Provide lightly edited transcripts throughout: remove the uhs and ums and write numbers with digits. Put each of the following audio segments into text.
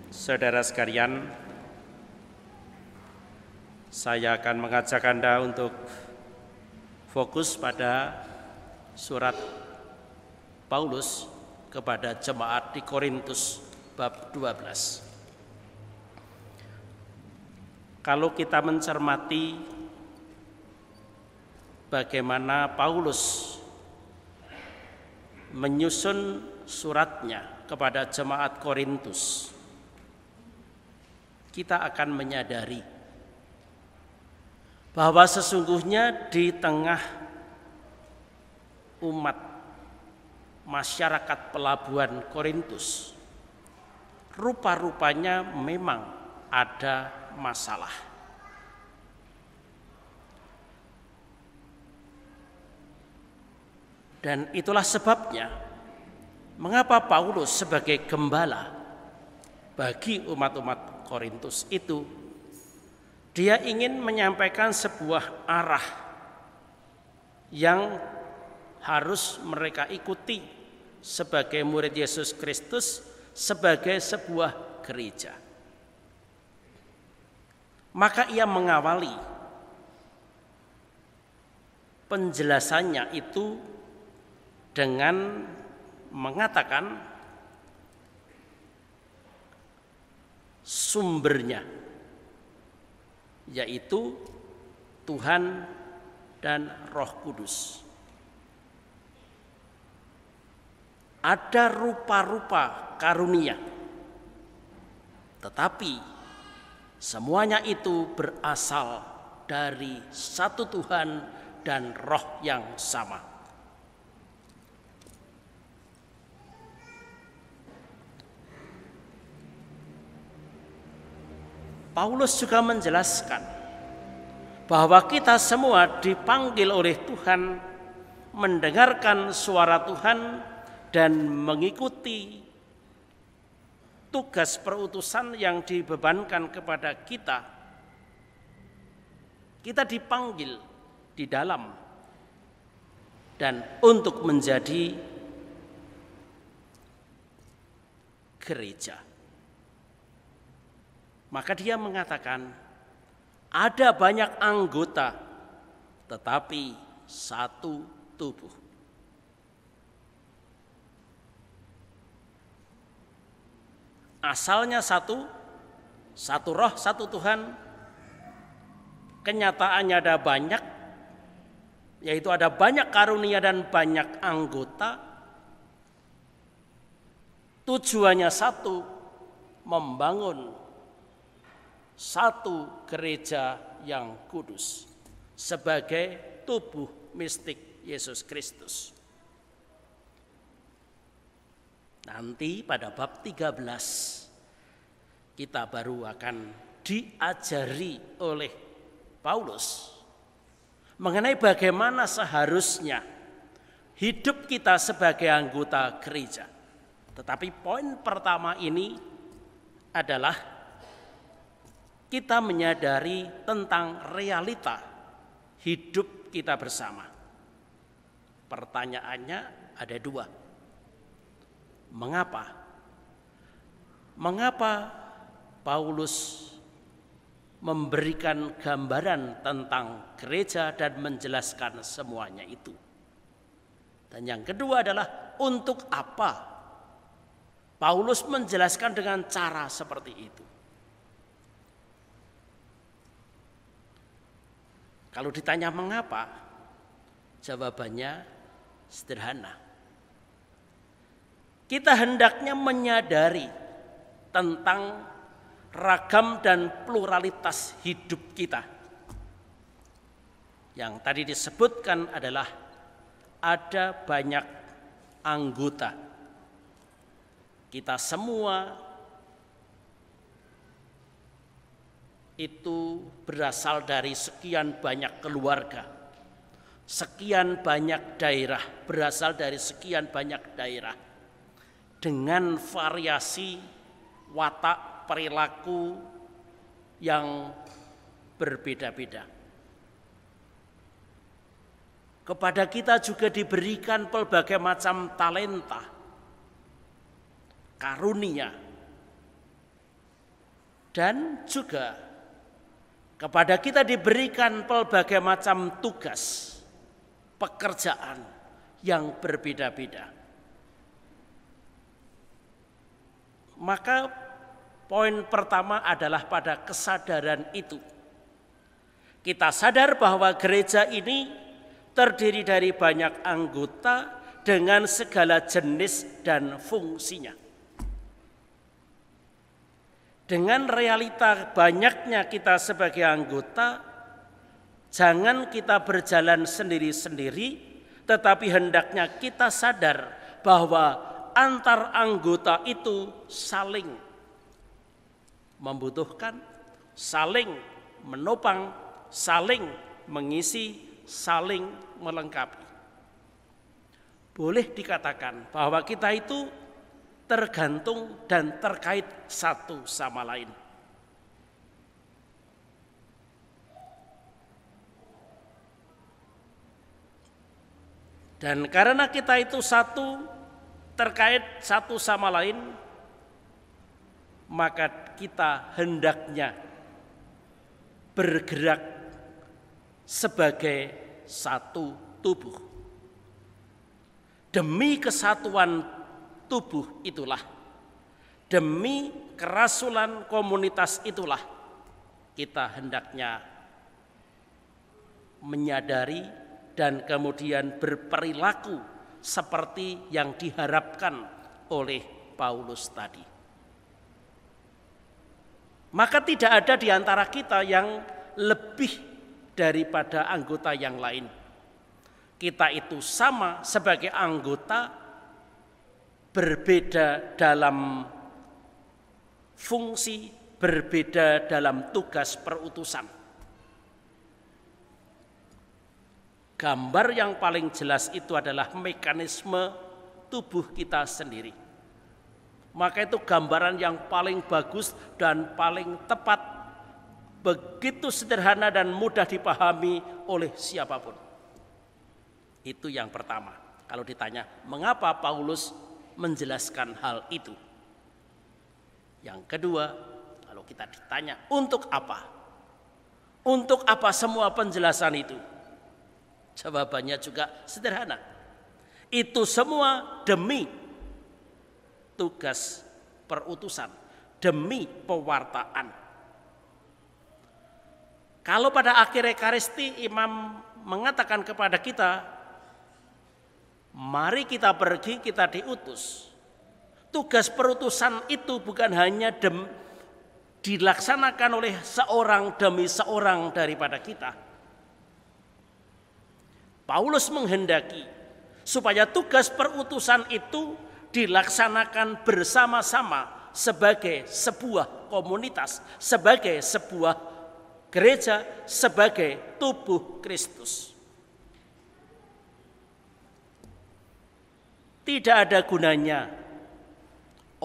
Saudara sekalian, saya akan mengajak Anda untuk fokus pada surat Paulus kepada jemaat di Korintus bab 12. Kalau kita mencermati bagaimana Paulus menyusun suratnya kepada jemaat Korintus, kita akan menyadari bahwa sesungguhnya di tengah umat masyarakat pelabuhan Korintus, rupa-rupanya memang ada masalah. Dan itulah sebabnya mengapa Paulus sebagai gembala bagi umat-umat Korintus itu, dia ingin menyampaikan sebuah arah yang harus mereka ikuti sebagai murid Yesus Kristus, sebagai sebuah gereja. Maka ia mengawali penjelasannya itu dengan mengatakan sumbernya, yaitu Tuhan dan Roh Kudus. Ada rupa-rupa karunia, tetapi semuanya itu berasal dari satu Tuhan dan Roh yang sama. Paulus juga menjelaskan bahwa kita semua dipanggil oleh Tuhan mendengarkan suara Tuhan dan mengikuti tugas perutusan yang dibebankan kepada kita. Kita dipanggil di dalam dan untuk menjadi gereja. Maka dia mengatakan ada banyak anggota tetapi satu tubuh. Asalnya satu roh, satu Tuhan. Kenyataannya ada banyak, yaitu ada banyak karunia dan banyak anggota. Tujuannya satu, membangun satu gereja yang kudus sebagai tubuh mistik Yesus Kristus. Nanti pada bab 13 kita baru akan diajari oleh Paulus mengenai bagaimana seharusnya hidup kita sebagai anggota gereja. Tetapi poin pertama ini adalah kita menyadari tentang realita hidup kita bersama. Pertanyaannya ada dua. Mengapa? Mengapa Paulus memberikan gambaran tentang gereja dan menjelaskan semuanya itu? Dan yang kedua adalah untuk apa Paulus menjelaskan dengan cara seperti itu? Kalau ditanya mengapa, jawabannya sederhana. Kita hendaknya menyadari tentang ragam dan pluralitas hidup kita. Yang tadi disebutkan adalah ada banyak anggota. Kita semua itu berasal dari sekian banyak keluarga, sekian banyak daerah, berasal dari sekian banyak daerah dengan variasi watak perilaku yang berbeda-beda. Kepada kita juga diberikan berbagai macam talenta, karunia, Dan juga kepada kita diberikan pelbagai macam tugas, pekerjaan yang berbeda-beda. Maka poin pertama adalah pada kesadaran itu. Kita sadar bahwa gereja ini terdiri dari banyak anggota dengan segala jenis dan fungsinya. Dengan realita banyaknya kita sebagai anggota, jangan kita berjalan sendiri-sendiri, tetapi hendaknya kita sadar bahwa antar anggota itu saling membutuhkan, saling menopang, saling mengisi, saling melengkapi. Boleh dikatakan bahwa kita itu tergantung dan terkait satu sama lain. Dan karena kita itu satu, terkait satu sama lain, maka kita hendaknya bergerak sebagai satu tubuh. Demi kesatuan tubuh itulah, demi kerasulan komunitas itulah, kita hendaknya menyadari dan kemudian berperilaku seperti yang diharapkan oleh Paulus tadi. Maka tidak ada di antara kita yang lebih daripada anggota yang lain. Kita itu sama sebagai anggota, berbeda dalam fungsi, berbeda dalam tugas perutusan. Gambar yang paling jelas itu adalah mekanisme tubuh kita sendiri. Maka itu gambaran yang paling bagus dan paling tepat, begitu sederhana dan mudah dipahami oleh siapapun. Itu yang pertama. Kalau ditanya, mengapa Paulus menjelaskan hal itu? Yang kedua, kalau kita ditanya, untuk apa? Untuk apa semua penjelasan itu? Jawabannya juga sederhana. Itu semua demi tugas perutusan, demi pewartaan. Kalau pada akhir Ekaristi imam mengatakan kepada kita, mari kita pergi, kita diutus. Tugas perutusan itu bukan hanya dilaksanakan oleh seorang demi seorang daripada kita. Paulus menghendaki supaya tugas perutusan itu dilaksanakan bersama-sama sebagai sebuah komunitas, sebagai sebuah gereja, sebagai tubuh Kristus. Tidak ada gunanya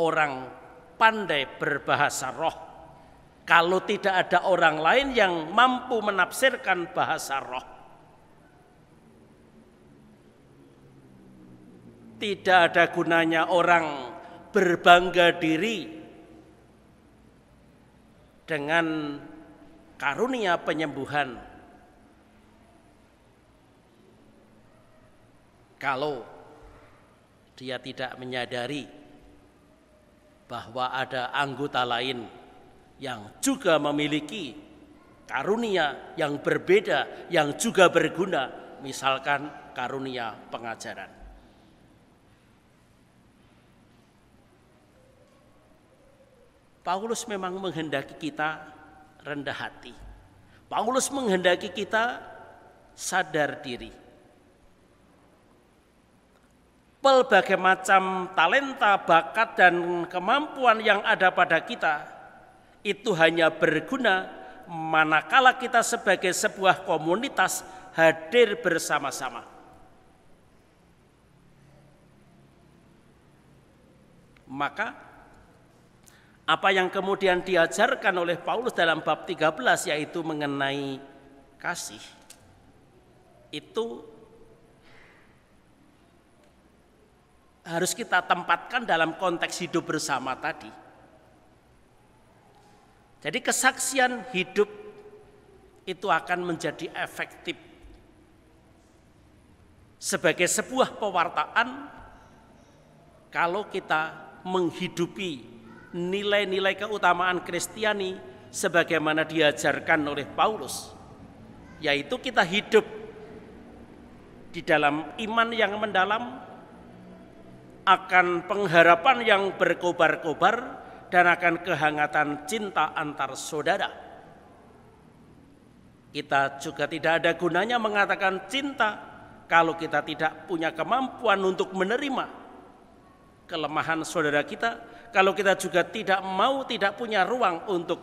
orang pandai berbahasa roh kalau tidak ada orang lain yang mampu menafsirkan bahasa roh. Tidak ada gunanya orang berbangga diri dengan karunia penyembuhan kalau dia tidak menyadari bahwa ada anggota lain yang juga memiliki karunia yang berbeda, yang juga berguna, misalkan karunia pengajaran. Paulus memang menghendaki kita rendah hati. Paulus menghendaki kita sadar diri. Pelbagai macam talenta, bakat, dan kemampuan yang ada pada kita itu hanya berguna manakala kita sebagai sebuah komunitas hadir bersama-sama. Maka apa yang kemudian diajarkan oleh Paulus dalam bab 13 yaitu mengenai kasih, itu harus kita tempatkan dalam konteks hidup bersama tadi. Jadi kesaksian hidup itu akan menjadi efektif sebagai sebuah pewartaan kalau kita menghidupi nilai-nilai keutamaan Kristiani sebagaimana diajarkan oleh Paulus, yaitu kita hidup di dalam iman yang mendalam, akan pengharapan yang berkobar-kobar, dan akan kehangatan cinta antar saudara. Kita juga tidak ada gunanya mengatakan cinta kalau kita tidak punya kemampuan untuk menerima kelemahan saudara kita, kalau kita juga tidak punya ruang untuk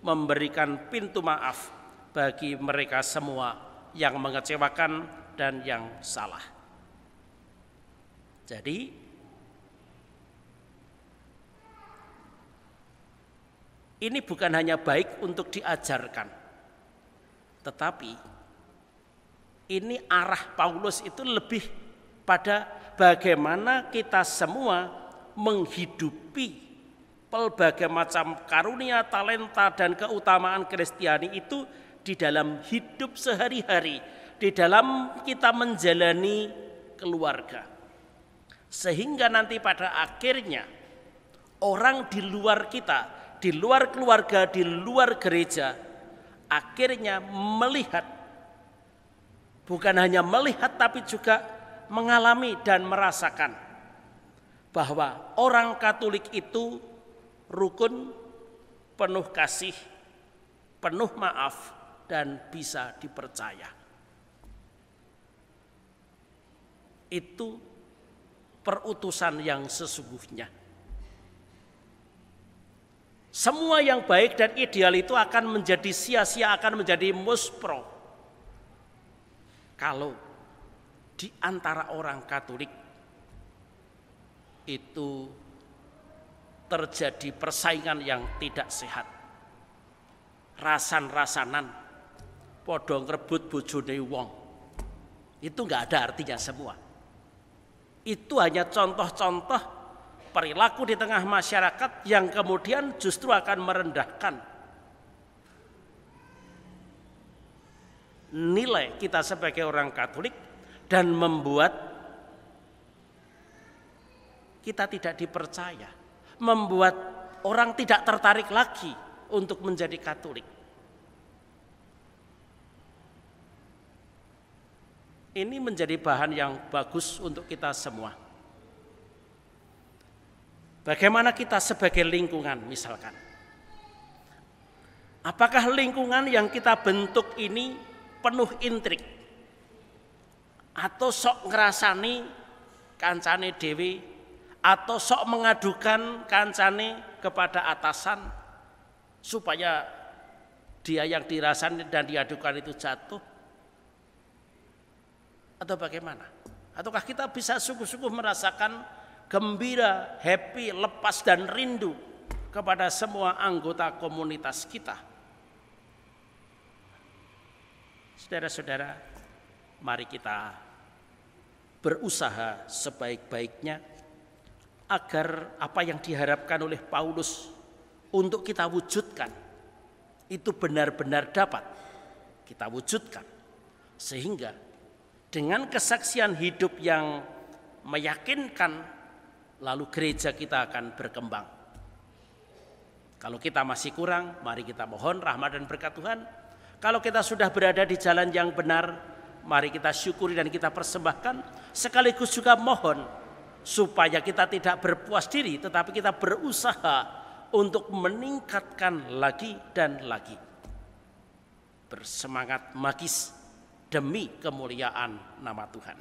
memberikan pintu maaf bagi mereka semua yang mengecewakan dan yang salah. Jadi ini bukan hanya baik untuk diajarkan, tetapi ini arah Paulus itu lebih pada bagaimana kita semua menghidupi pelbagai macam karunia, talenta, dan keutamaan Kristiani itu di dalam hidup sehari-hari, di dalam kita menjalani keluarga. Sehingga nanti pada akhirnya orang di luar kita, di luar keluarga, di luar gereja, akhirnya melihat, bukan hanya melihat tapi juga mengalami dan merasakan bahwa orang Katolik itu rukun, penuh kasih, penuh maaf, dan bisa dipercaya. Itu perutusan yang sesungguhnya. Semua yang baik dan ideal itu akan menjadi sia-sia, akan menjadi muspro kalau di antara orang Katolik itu terjadi persaingan yang tidak sehat, rasan-rasanan, podo ngrebut bojone wong. Itu enggak ada artinya semua. Itu hanya contoh-contoh perilaku di tengah masyarakat yang kemudian justru akan merendahkan nilai kita sebagai orang Katolik dan membuat kita tidak dipercaya, membuat orang tidak tertarik lagi untuk menjadi Katolik. Ini menjadi bahan yang bagus untuk kita semua. Bagaimana kita sebagai lingkungan misalkan? Apakah lingkungan yang kita bentuk ini penuh intrik? Atau sok ngerasani kancane dewi? Atau sok mengadukan kancane kepada atasan supaya dia yang dirasani dan diadukan itu jatuh? Atau bagaimana? Ataukah kita bisa sungguh-sungguh merasakan gembira, happy, lepas dan rindu kepada semua anggota komunitas kita? Saudara-saudara, mari kita berusaha sebaik-baiknya agar apa yang diharapkan oleh Paulus untuk kita wujudkan itu benar-benar dapat kita wujudkan, sehingga dengan kesaksian hidup yang meyakinkan, lalu gereja kita akan berkembang. Kalau kita masih kurang, mari kita mohon rahmat dan berkat Tuhan. Kalau kita sudah berada di jalan yang benar, mari kita syukuri dan kita persembahkan. Sekaligus juga mohon supaya kita tidak berpuas diri, tetapi kita berusaha untuk meningkatkan lagi dan lagi. Bersemangat magis demi kemuliaan nama Tuhan.